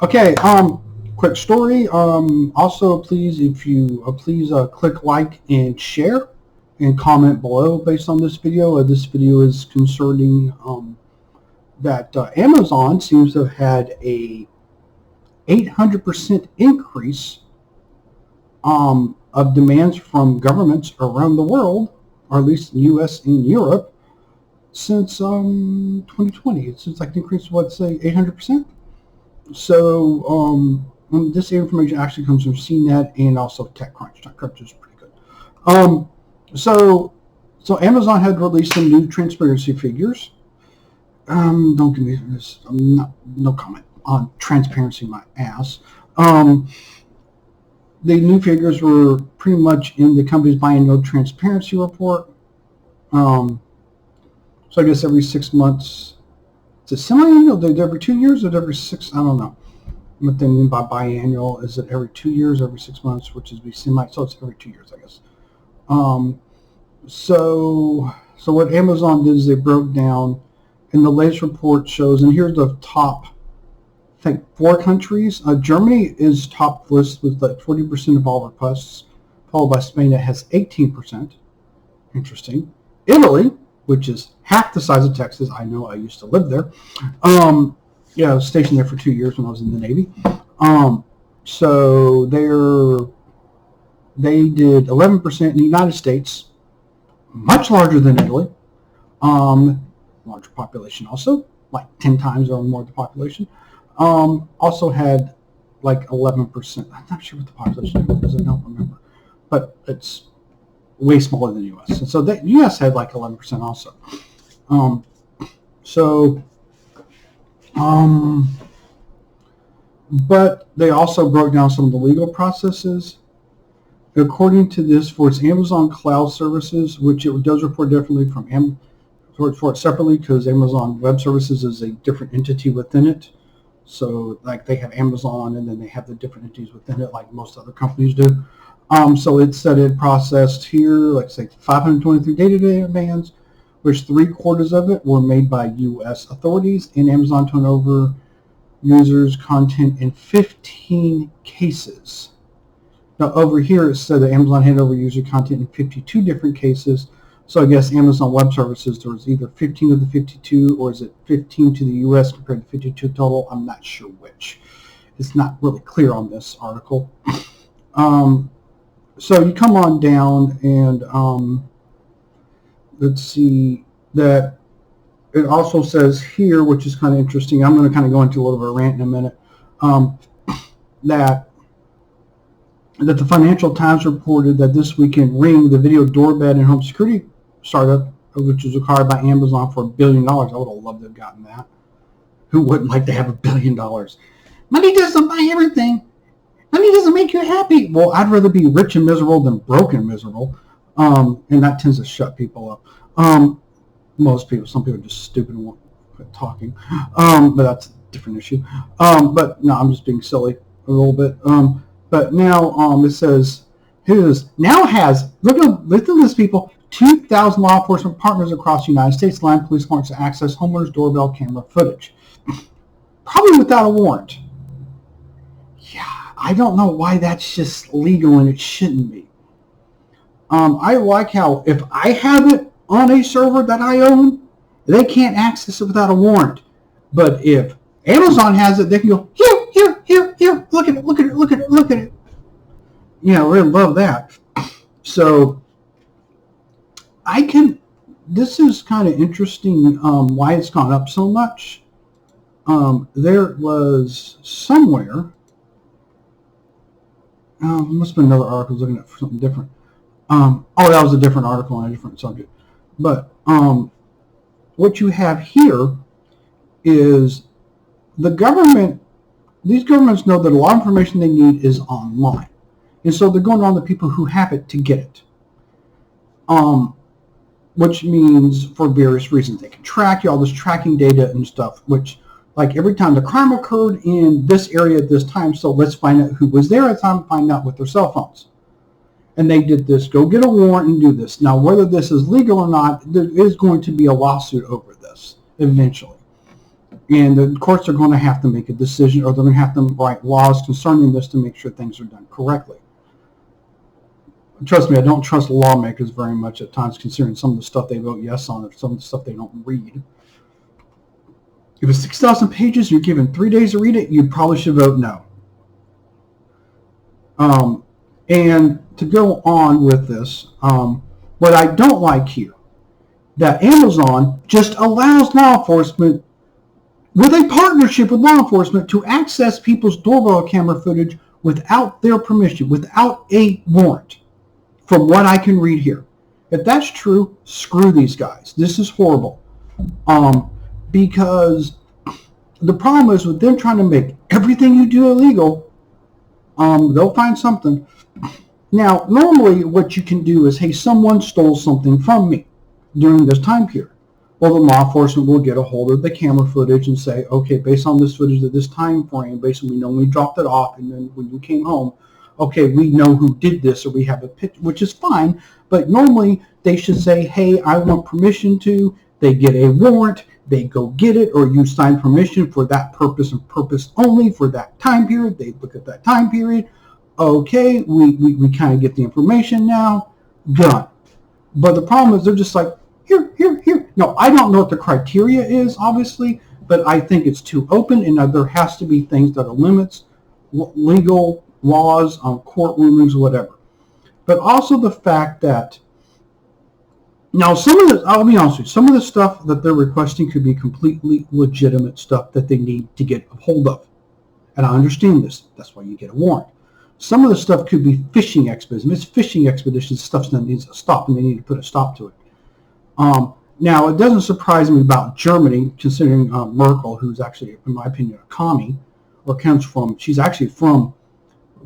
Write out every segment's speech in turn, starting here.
Okay, quick story. Also, please, if you please click like and share and comment below based on this video. This video is concerning that Amazon seems to have had a 800% increase of demands from governments around the world, or at least in the U.S. and Europe, since 2020. It's like an increase of, what, say, 800%? So this information actually comes from CNET and also TechCrunch. TechCrunch is pretty good. So Amazon had released some new transparency figures. Don't give me this. No comment on transparency, my ass. The new figures were pretty much in the company's biannual transparency report. So I guess every 6 months. Is it semi-annual? Every 2 years or every 6? I don't know what they mean by biannual. Is it every 2 years, every 6 months, which is semi? So it's every 2 years, I guess. So what Amazon did is they broke down, and the latest report shows, and here's the top, I think, 4 countries. Germany is top list with like 40% of all requests, followed by Spain that has 18%. Interesting. Italy, which is half the size of Texas. I know, I used to live there. Yeah, I was stationed there for 2 years when I was in the Navy. So they did 11% in the United States, much larger than Italy. Larger population also, like 10 times or more the population. Also had like 11%. I'm not sure what the population is, I don't remember. But it's way smaller than the U.S. And so the U.S. had like 11% also. But they also broke down some of the legal processes. According to this, for its Amazon Cloud Services, which it does report differently from for it separately, because Amazon Web Services is a different entity within it. So like they have Amazon and then they have the different entities within it, like most other companies do. So it said it processed here, like say 523 data demands, which 3/4 of it were made by U.S. authorities, and Amazon turned over users' content in 15 cases. Now over here it said that Amazon handed over user content in 52 different cases. So I guess Amazon Web Services, there was either 15 of the 52, or is it 15 to the U.S. compared to 52 total? I'm not sure which. It's not really clear on this article. So you come on down and let's see that it also says here, which is kind of interesting. I'm going to kind of go into a little bit of a rant in a minute. That the Financial Times reported that this weekend Ring, the video doorbell and home security startup, which was acquired by Amazon for $1 billion. I would have loved to have gotten that. Who wouldn't like to have $1 billion? Money doesn't buy everything. Money doesn't make you happy. Well, I'd rather be rich and miserable than broke and miserable. And that tends to shut people up. Most people, some people are just stupid and won't quit talking. But that's a different issue. But no, I'm just being silly a little bit. But now it says, now has, look at this, people, 2,000 law enforcement partners across the United States allowing police departments to access homeowners' doorbell camera footage. Probably without a warrant. Yeah, I don't know why that's just legal and it shouldn't be. I like how if I have it on a server that I own, they can't access it without a warrant. But if Amazon has it, they can go, here, look at it. You know, I really love that. So this is kind of interesting why it's gone up so much. There was somewhere, must have been another article looking at something different. That was a different article on a different subject. But what you have here is the government. These governments know that a lot of information they need is online. And so they're going around the people who have it to get it. Which means for various reasons. They can track you, all this tracking data and stuff, which, like, every time the crime occurred in this area at this time, so let's find out who was there at the time, find out with their cell phones. And they did this, go get a warrant and do this. Now, whether this is legal or not, there is going to be a lawsuit over this eventually. And the courts are going to have to make a decision, or they're going to have to write laws concerning this to make sure things are done correctly. Trust me, I don't trust lawmakers very much at times, considering some of the stuff they vote yes on or some of the stuff they don't read. If it's 6,000 pages, you're given 3 days to read it, you probably should vote no. And to go on with this, what I don't like here, that Amazon just allows law enforcement, with a partnership with law enforcement, to access people's doorbell camera footage without their permission, without a warrant, from what I can read here. If that's true, screw these guys. This is horrible. Because the problem is with them trying to make everything you do illegal, they'll find something. Now, normally what you can do is, hey, someone stole something from me during this time period. Well, the law enforcement will get a hold of the camera footage and say, okay, based on this footage at this time frame, basically we know when we dropped it off and then when you came home, okay, we know who did this, or we have a picture, which is fine. But normally they should say, hey, I want permission to. They get a warrant, they go get it, or you sign permission for that purpose and purpose only for that time period. They look at that time period. Okay, we kind of get the information now, done. But the problem is they're just like, here. No, I don't know what the criteria is, obviously, but I think it's too open, and there has to be things that are limits, legal laws, court rulings, whatever. But also the fact that, now some of the, I'll be honest with you, some of the stuff that they're requesting could be completely legitimate stuff that they need to get a hold of. And I understand this. That's why you get a warrant. Some of the stuff could be fishing expeditions. If it's fishing expeditions, stuff that needs a stop, and they need to put a stop to it. Now, it doesn't surprise me about Germany, considering Merkel, who's actually, in my opinion, a commie, or comes from, she's actually from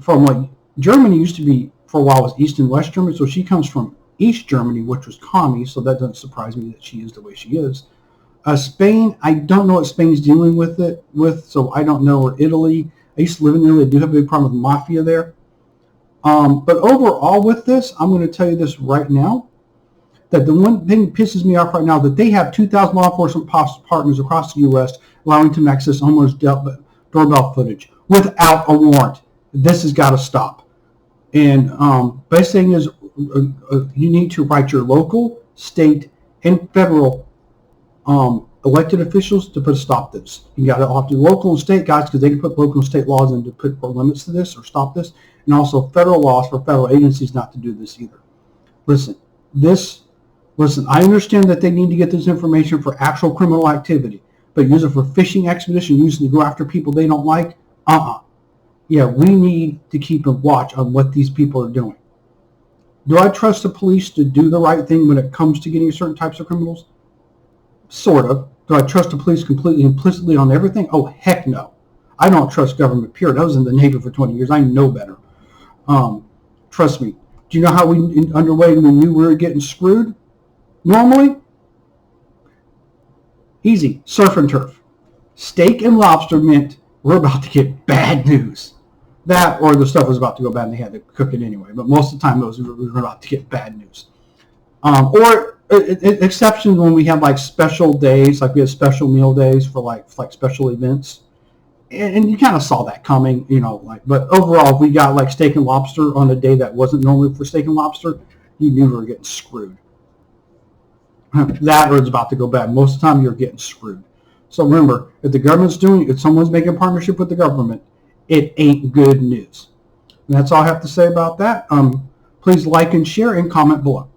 like, Germany used to be, for a while, was East and West Germany, so she comes from East Germany, which was commie, so that doesn't surprise me that she is the way she is. Spain, I don't know what Spain's dealing with, so I don't know, or Italy. I used to live in Italy. I do have a big problem with mafia there. But overall with this, I'm going to tell you this right now, that the one thing that pisses me off right now, that they have 2,000 law enforcement partners across the U.S. allowing them to access homeowners' doorbell footage without a warrant. This has got to stop. And best thing is you need to write your local, state, and federal elected officials to put a stop to this. You got to have to local and state guys, because they can put local and state laws in to put limits to this or stop this, and also federal laws for federal agencies not to do this either. Listen, I understand that they need to get this information for actual criminal activity, but use it for fishing expedition, use it to go after people they don't like. Yeah, we need to keep a watch on what these people are doing. Do I trust the police to do the right thing when it comes to getting certain types of criminals? Sort of. Do I trust the police completely implicitly on everything? Oh, heck no. I don't trust government, period. I was in the Navy for 20 years. I know better. Trust me. Do you know how we underway when we knew we were getting screwed? Normally? Easy. Surf and turf. Steak and lobster meant we're about to get bad news. That, or the stuff was about to go bad and they had to cook it anyway. But most of the time, we were about to get bad news. Or exceptions when we have like special days, like we have special meal days for like special events, and you kind of saw that coming, you know. Like, but overall, if we got like steak and lobster on a day that wasn't normally for steak and lobster, you knew we were getting screwed. That or it's about to go bad. Most of the time, you're getting screwed. So remember, if the government's doing, if someone's making a partnership with the government, it ain't good news. And that's all I have to say about that. Please like and share and comment below.